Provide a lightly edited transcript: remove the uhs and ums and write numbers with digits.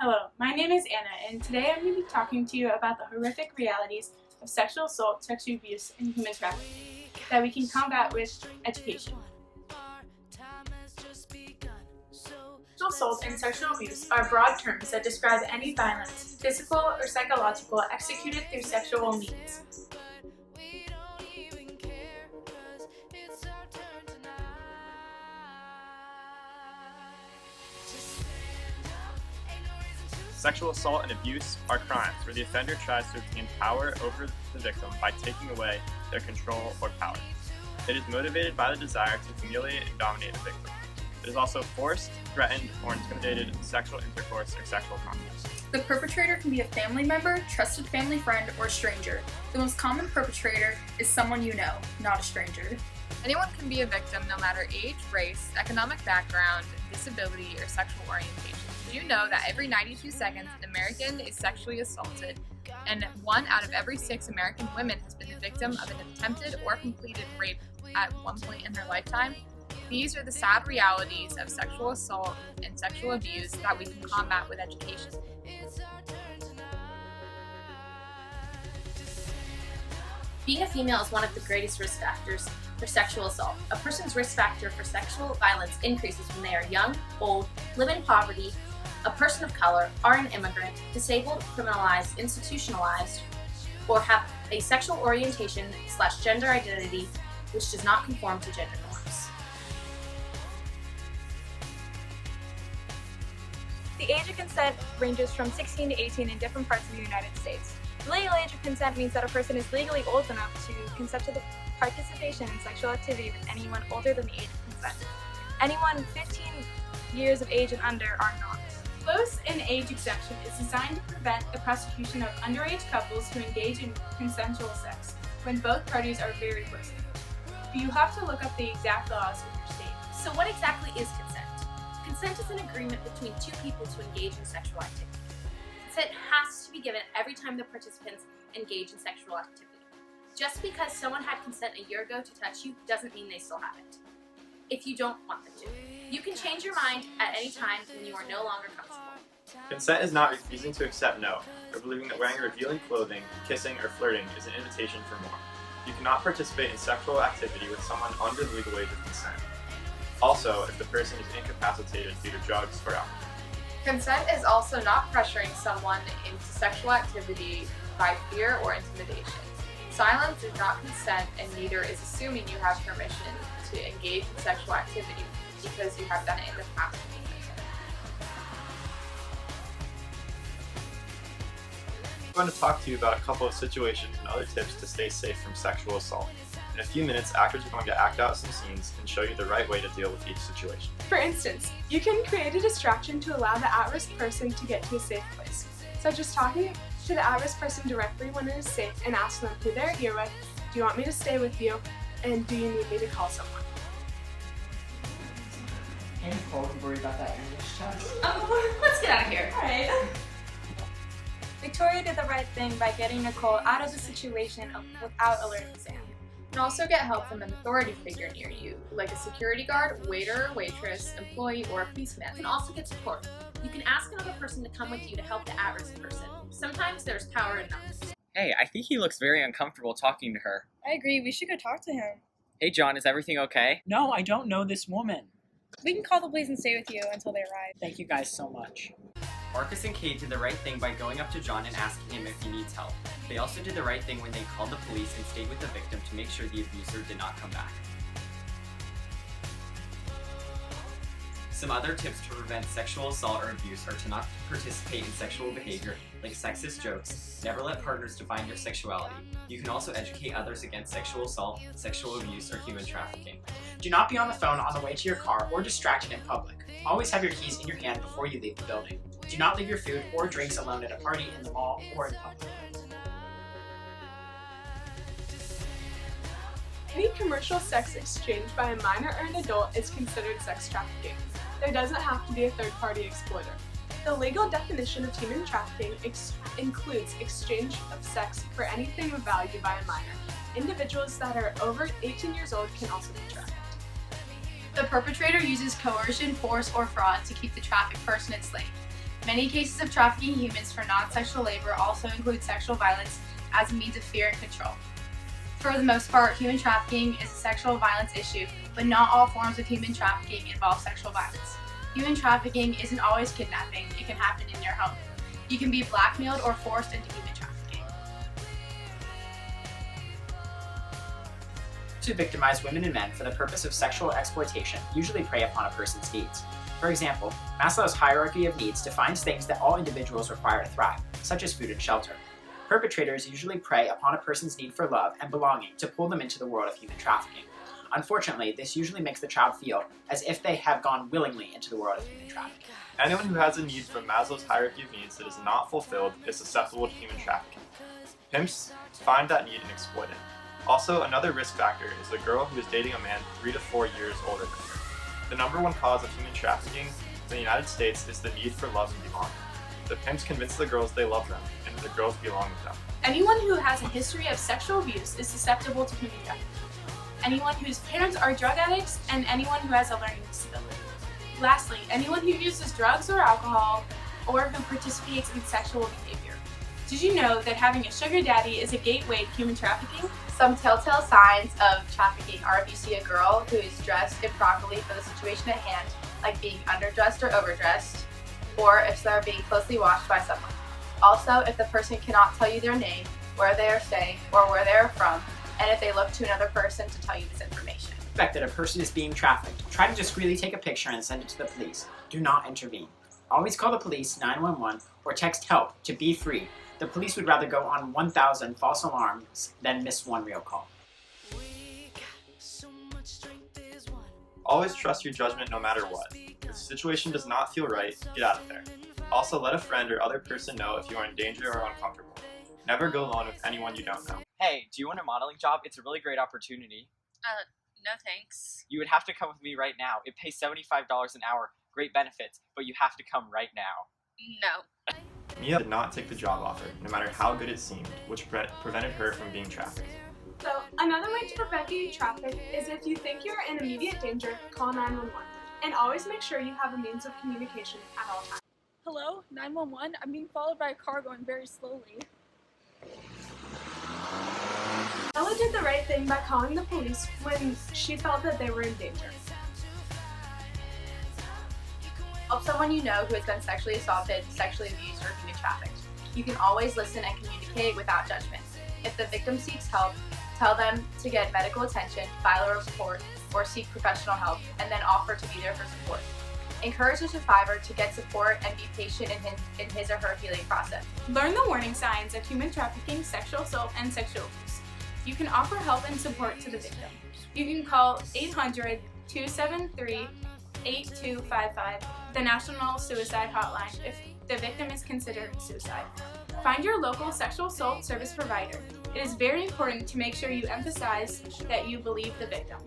Hello, my name is Anna, and today I'm going to be talking to you about the horrific realities of sexual assault, sexual abuse, and human trafficking that we can combat with education. Sexual assault and sexual abuse are broad terms that describe any violence, physical or psychological, executed through sexual means. Sexual assault and abuse are crimes where the offender tries to obtain power over the victim by taking away their control or power. It is motivated by the desire to humiliate and dominate the victim. It is also forced, threatened, or intimidated sexual intercourse or sexual contact. The perpetrator can be a family member, trusted family friend, or stranger. The most common perpetrator is someone you know, not a stranger. Anyone can be a victim no matter age, race, economic background, disability, or sexual orientation. Did you know that every 92 seconds an American is sexually assaulted, and 1 out of every 6 American women has been the victim of an attempted or completed rape at one point in their lifetime? These are the sad realities of sexual assault and sexual abuse that we can combat with education. Being a female is one of the greatest risk factors for sexual assault. A person's risk factor for sexual violence increases when they are young, old, live in poverty, a person of color, are an immigrant, disabled, criminalized, institutionalized, or have a sexual orientation/gender identity which does not conform to gender norms. The age of consent ranges from 16 to 18 in different parts of the United States. The legal age of consent means that a person is legally old enough to consent to the participation in sexual activity with anyone older than the age of consent. Anyone 15 years of age and under are not. Close and age exemption is designed to prevent the prosecution of underage couples who engage in consensual sex when both parties are very close. But you have to look up the exact laws in your state. So what exactly is consent? Consent is an agreement between two people to engage in sexual activity. Consent has to be given every time the participants engage in sexual activity. Just because someone had consent a year ago to touch you doesn't mean they still have it. If you don't want them to. You can change your mind at any time when you are no longer comfortable. Consent is not refusing to accept no, or believing that wearing revealing clothing, kissing, or flirting is an invitation for more. You cannot participate in sexual activity with someone under the legal age of consent. Also, if the person is incapacitated due to drugs or alcohol. Consent is also not pressuring someone into sexual activity by fear or intimidation. Silence is not consent, and neither is assuming you have permission to engage in sexual activity because you have done it in the past. I'm going to talk to you about a couple of situations and other tips to stay safe from sexual assault. In a few minutes, actors are going to act out some scenes and show you the right way to deal with each situation. For instance, you can create a distraction to allow the at-risk person to get to a safe place, such as talking to the at-risk person directly when it is safe and ask them who they're here with, do you want me to stay with you, and do you need me to call someone? Hey Nicole, don't worry about that English test. Let's get out of here. Alright. Victoria did the right thing by getting Nicole out of the situation without alerting Sam. You can also get help from an authority figure near you, like a security guard, waiter, waitress, employee, or a policeman. You can also get support. You can ask another person to come with you to help the at-risk person. Sometimes there's power in numbers. Hey, I think he looks very uncomfortable talking to her. I agree, we should go talk to him. Hey John, is everything okay? No, I don't know this woman. We can call the police and stay with you until they arrive. Thank you guys so much. Marcus and Kate did the right thing by going up to John and asking him if he needs help. They also did the right thing when they called the police and stayed with the victim to make sure the abuser did not come back. Some other tips to prevent sexual assault or abuse are to not participate in sexual behavior like sexist jokes, never let partners define your sexuality. You can also educate others against sexual assault, sexual abuse, or human trafficking. Do not be on the phone on the way to your car or distracted in public. Always have your keys in your hand before you leave the building. Do not leave your food or drinks alone at a party, in the mall, or in public. Any commercial sex exchange by a minor or an adult is considered sex trafficking. There doesn't have to be a third-party exploiter. The legal definition of human trafficking includes exchange of sex for anything of value by a minor. Individuals that are over 18 years old can also be trafficked. The perpetrator uses coercion, force, or fraud to keep the trafficked person enslaved. Many cases of trafficking humans for non-sexual labor also include sexual violence as a means of fear and control. For the most part, human trafficking is a sexual violence issue, but not all forms of human trafficking involve sexual violence. Human trafficking isn't always kidnapping. It can happen in your home. You can be blackmailed or forced into human trafficking. To victimize women and men for the purpose of sexual exploitation usually prey upon a person's needs. For example, Maslow's hierarchy of needs defines things that all individuals require to thrive, such as food and shelter. Perpetrators usually prey upon a person's need for love and belonging to pull them into the world of human trafficking. Unfortunately, this usually makes the child feel as if they have gone willingly into the world of human trafficking. Anyone who has a need from Maslow's hierarchy of needs that is not fulfilled is susceptible to human trafficking. Pimps find that need and exploit it. Also, another risk factor is a girl who is dating a man 3 to 4 years older than her. The number one cause of human trafficking in the United States is the need for love and belonging. The pimps convince the girls they love them, and the girls belong with them. Anyone who has a history of sexual abuse is susceptible to human trafficking. Anyone whose parents are drug addicts, and anyone who has a learning disability. Lastly, anyone who uses drugs or alcohol, or who participates in sexual behavior. Did you know that having a sugar daddy is a gateway to human trafficking? Some telltale signs of trafficking are if you see a girl who is dressed improperly for the situation at hand, like being underdressed or overdressed, or if they're being closely watched by someone. Also, if the person cannot tell you their name, where they are staying, or where they are from, and if they look to another person to tell you this information. Suspect that a person is being trafficked, try to discreetly take a picture and send it to the police. Do not intervene. Always call the police 911 or text help to be free. The police would rather go on 1,000 false alarms than miss one real call. Always trust your judgment no matter what. If the situation does not feel right, get out of there. Also, let a friend or other person know if you are in danger or uncomfortable. Never go alone with anyone you don't know. Hey, do you want a modeling job? It's a really great opportunity. No thanks. You would have to come with me right now. It pays $75 an hour, great benefits, but you have to come right now. No. Mia did not take the job offer, no matter how good it seemed, which prevented her from being trafficked. So, another way to prevent being trafficked is if you think you're in immediate danger, call 911. And always make sure you have a means of communication at all times. Hello, 911. I'm being followed by a car going very slowly. Ella did the right thing by calling the police when she felt that they were in danger. Help someone you know who has been sexually assaulted, sexually abused, or human trafficked. You can always listen and communicate without judgment. If the victim seeks help, tell them to get medical attention, file a report, or seek professional help, and then offer to be there for support. Encourage the survivor to get support and be patient in his or her healing process. Learn the warning signs of human trafficking, sexual assault, and sexual abuse. You can offer help and support to the victim. You can call 800-273-8255, the National Suicide Hotline, if the victim is considered suicide. Find your local sexual assault service provider. It is very important to make sure you emphasize that you believe the victim.